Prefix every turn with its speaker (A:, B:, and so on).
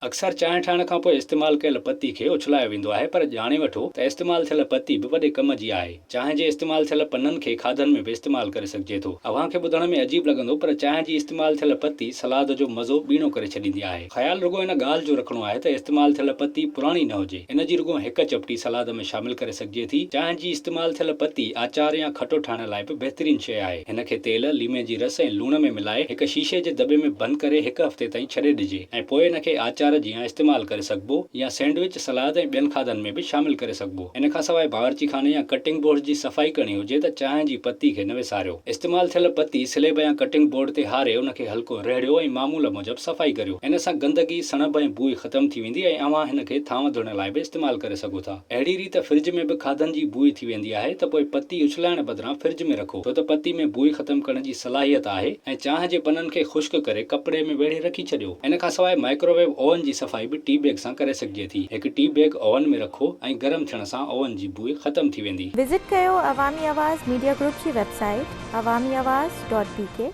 A: अक्सर चांहि ठाहिण खां पोइ इस्तेमाल कयल पती खे उछलायो वेंदो आहे, पर ॼाणे वठो त इस्तेमाल थियल पती बि वॾे कम जी आहे। चांहि जे इस्तेमाल थियल पननि खे खाधनि में बि इस्तेमाल करे सघिजे थो। अव्हांखे ॿुधण में अजीब लॻंदो, पर चांहि जी इस्तेमाल थियल पती सलाद जो मज़ो ॿीणो करे छॾींदी आहे। ख़्याल रुगो इन ॻाल्हि जो रखणो आहे त इस्तेमाल थियल पती पुराणी न हुजे। इन जी रुगो हिक चपटी सलाद में शामिल करे सघिजे थी। चांहि जी इस्तेमाल थियल पती आचार या खटो ठाहिण लाइ बि बहितरीन शइ आहे। हिन खे तेल, लीमे जी रस ऐं लूण में मिलाए हिक शीशे जे दॿे में बंदि करे हिक हफ़्ते ताईं छॾे ॾिजे ऐं पोइ इन खे आचार जीअं इस्तेमाल करे सघिबो या सैंडविच, सलाद ऐं ॿियनि खाधनि में बि शामिल करे सघिबो। इन खां सवाइ बावर्ची खाने या कटिंग बोर्ड जी सफ़ाई करणी हुजे त चांहि जी पती खे न विसारियो। इस्तेमाल थियल पती स्लेब या कटिंग बोर्ड ते हारे उन खे हल्को रेड़ियो ऐं मामूल मूजब सफ़ाई करियो। इन सां गंदगी, सणभ ऐं बूइ ख़तम थी वेंदी ऐं अव्हां हिन खे थांव धोइण लाइ बि इस्तेमाल करे सघो था। अहिड़ी रीति फ्रिज में बि खाधनि जी बूइ थी वेंदी आहे, त पोइ पती उछलाइण बदिरां फ्रिज में रखो, छो त पती में बूइ ख़तम करण जी सलाहियत आहे ऐं चांहि जे पननि खे ख़ुश्क करे कपिड़े में वेढ़े रखी छॾियो। इन खां सवाइ माइक्रोवेव ओवन जी सफ़ाई बि टी बैग सां करे सघिजे थी। हिकु टी बैग ओवन में रखो ऐं गरम थियण सां ओवन जी बूइ ख़तम थी वेंदी।
B: विजिट कयो अवामी आवाज़ मीडिया ग्रुप जी वेबसाइट awamiawaz.pk